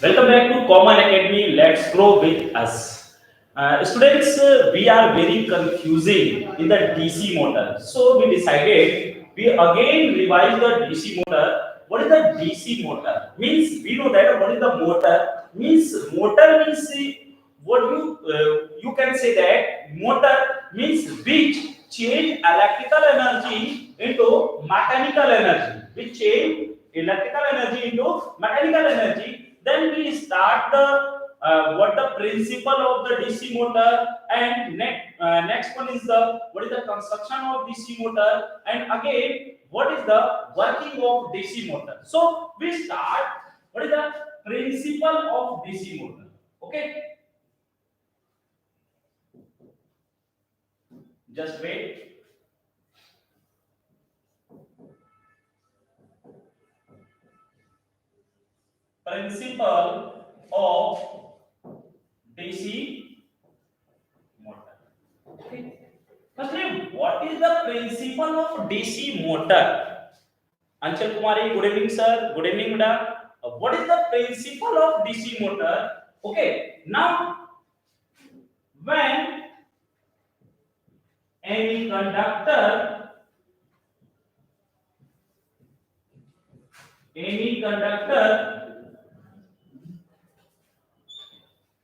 Welcome back to Common Academy. Let's grow with us. Students, we are very confusing in the DC motor. So we decided we again revise the DC motor. What is the DC motor? Means we know that what is the motor? Means motor means what you can say that motor means which change electrical energy into mechanical energy. Which change electrical energy into mechanical energy. Then we start the what the principle of the DC motor, and next one is the what is the construction of DC motor, and again what is the working of DC motor. So we start what is the principle of DC motor. Okay, just wait. Principle of DC motor. Okay. Firstly, what is the principle of DC motor? Anshul Kumari, good evening, sir. Good evening, madam. What is the principle of DC motor? Okay. Now, when any conductor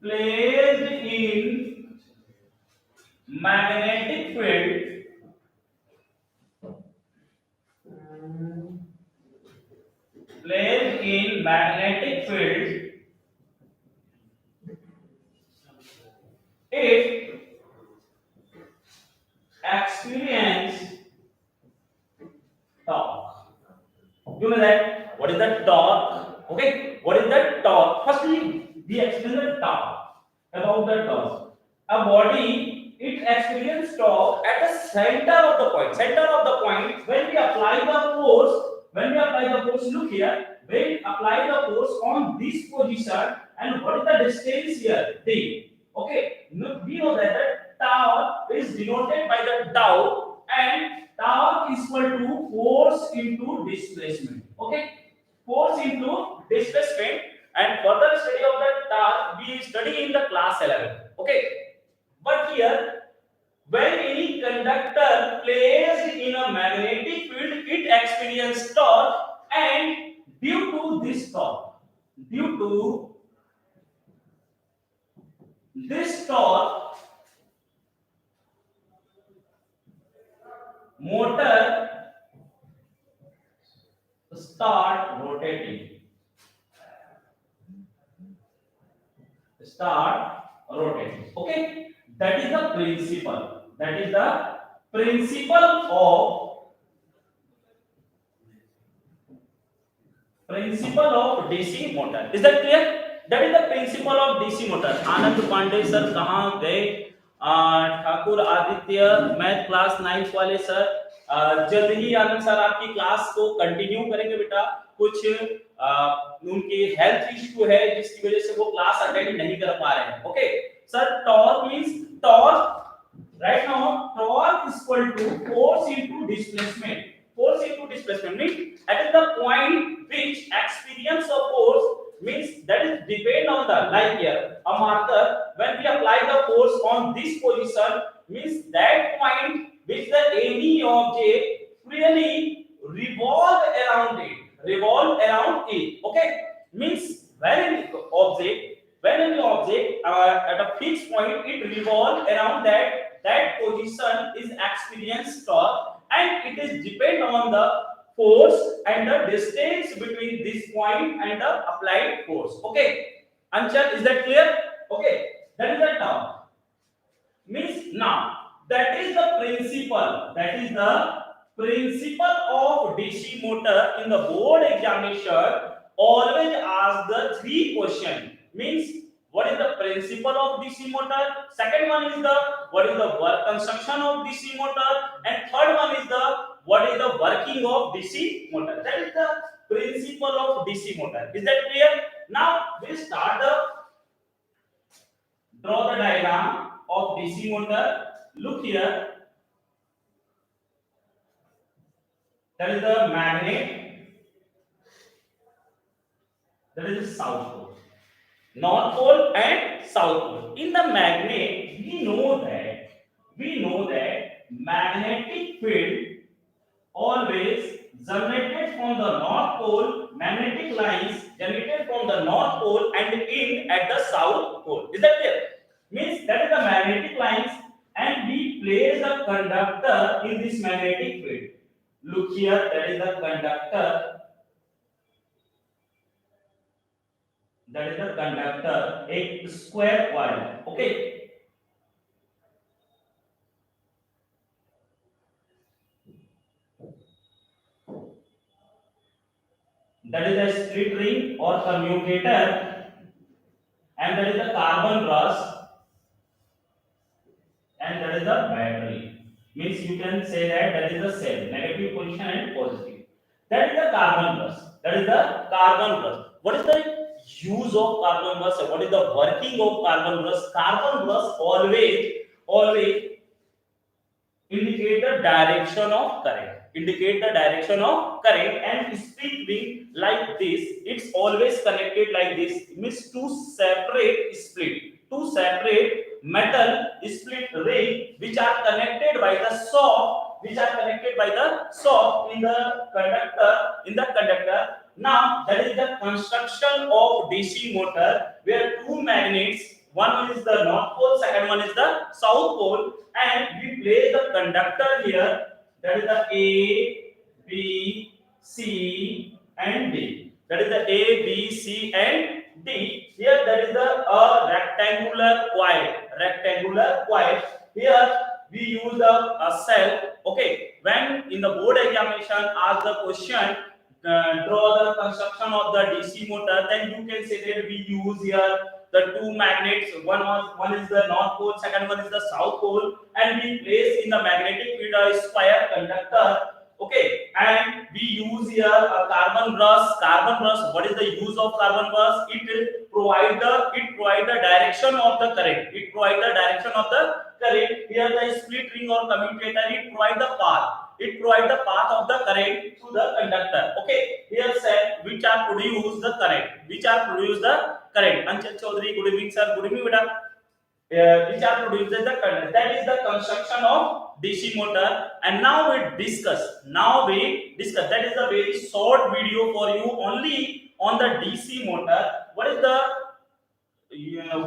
placed in magnetic field it experience torque. You know that what is the torque? Okay, what is the torque? Firstly, we explain the torque. About the torque, a body it experiences torque at the center of the point. Center of the point, when we apply the force, look here. When we apply the force on this position, and what is the distance here? D. Okay, we know that the tau is denoted by the tau, and tau is equal to force into displacement. Okay, force into displacement, and further study of the tau we study in the class 11. Okay, but here when any conductor placed in a magnetic field, it experiences torque, and due to this torque, due to this torque, motor start rotating. Okay, that is the principle. That is the principle of DC motor. Is that clear? That is the principle of DC motor. Anand Pandey sir कहाँ गए? Thakur Aditya math class 9 वाले sir जल्द ही आनंद sir आपकी class को continue करेंगे बेटा। कुछ उनकी हेल्थ इश्यू है जिसकी वजह से वो क्लास अटेंड नहीं कर पा रहे हैं। Okay sir, torque means torque right now torque is equal to force into displacement. Force into displacement means at the point which experience of force means that is depend on the, like here a marker, when we apply the force on this position means that point which the any object freely revolve around it. Okay, means when any object at a fixed point it revolve around that position is experience torque, and it is depend on the force and the distance between this point and the applied force. Okay, Anshul, is that clear? Okay, that is the torque. Means now that is the principle of DC motor. In the board examination always ask the three question. Means what is the principle of DC motor, second one is the what is the work construction of DC motor, and third one is the what is the working of DC motor. That is the principle of DC motor. Is that clear? Now we start the draw the diagram of DC motor. Look here, that is the magnet that is the south pole. North pole and south pole. In the magnet, we know that magnetic field always generated from the north pole, magnetic lines generated from the north pole and end at the south pole. Is that clear? Means that is the magnetic lines, and we place the conductor in this magnetic field. Look here, that is the conductor. That is the conductor, a square coil. Okay, that is the split ring or commutator, and that is the carbon brush, and that is the battery. Means you can say that that is the cell, negative position and positive. That is the carbon brush. That is the carbon brush. What is the use of carbon brush? What is the working of carbon brush? Carbon brush always indicate the direction of current. Indicate the direction of current, and split ring like this. It's always connected like this. It means two separate metal split ring which are connected by the soft, in the conductor. Now that is the construction of DC motor, where two magnets, one is the north pole, second one is the south pole, and we place the conductor here. That is the A, B, C, and D. That is the A, B, C, and D. Here that is the rectangular coil. Rectangular coil. Here we use a cell. Okay. When in the board examination ask the question, draw the construction of the DC motor, then you can say that we use here the two magnets. One is the north pole, second one is the south pole, and we place in the magnetic field a square conductor. Okay, and we use here a carbon brush. Carbon brush. What is the use of carbon brush? It provide the direction of the current. It provide the direction of the current. Here the split ring or commutator, it provide the path. It provides the path of the current through the conductor. Okay, here said which are produce the current. Which are produce the current. Anchal Chaudhary, good evening sir. Good evening beta. Which are produces the current. That is the construction of DC motor. And now we discuss. That is a very short video for you only on the DC motor. What is the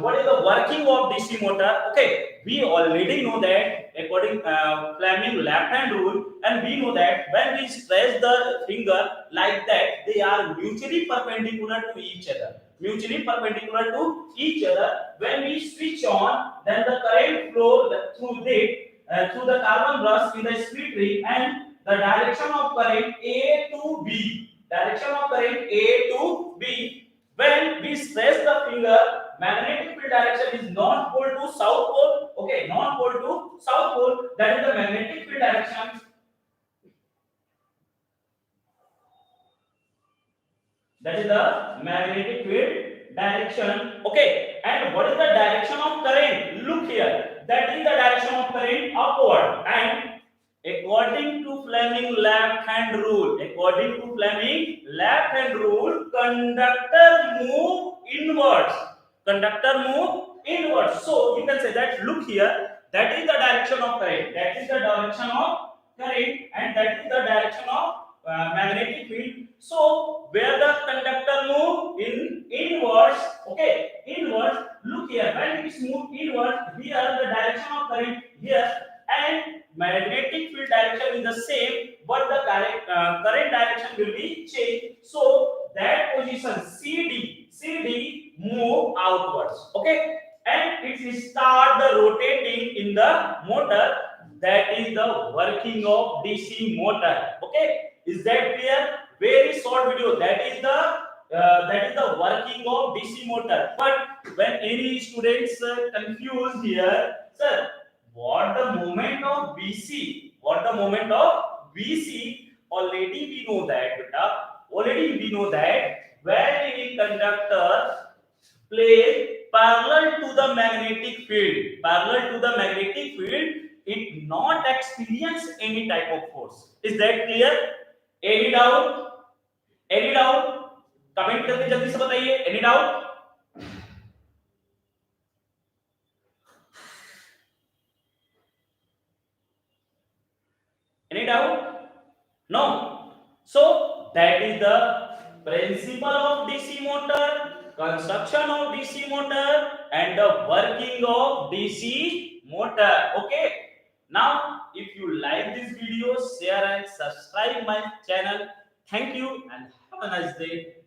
working of DC motor? Okay, we already know that according Fleming left hand rule, and we know that when we stretch the finger like that, they are mutually perpendicular to each other. Mutually perpendicular to each other. When we switch on, then the current flow through the carbon brush in the split ring, and the direction of current A to B. Direction of current A to B. When we stretch the finger, magnetic field direction is north pole to south pole. Okay, north pole to south pole. That is the magnetic field direction. That is the magnetic field direction. Okay, and what is the direction of current? Look here. That is the direction of current upward. And according to Fleming left hand rule, conductor move inwards. So you can say that, look here, that is the direction of current. And that is the direction of magnetic field. So where the conductor move inwards, okay, inwards. Look here, when it move inwards, here the direction of current here, and magnetic field direction is the same, but the current direction will be changed. So that position CD move outwards. Okay, and it will start the rotating in the motor. That is the working of DC motor. Okay, is that clear? Very short video. That is the working of DC motor. But when any students confused here, sir, what the moment of BC? Already we know that, when any conductor placed parallel to the magnetic field, it not experience any type of force. Is that clear? Any doubt? Comment करके जल्दी से बताइए, any doubt? Any doubt? No. So that is the principle of DC motor, construction of DC motor, and the working of DC motor. Okay. Now, if you like this video, share and subscribe my channel. Thank you and have a nice day.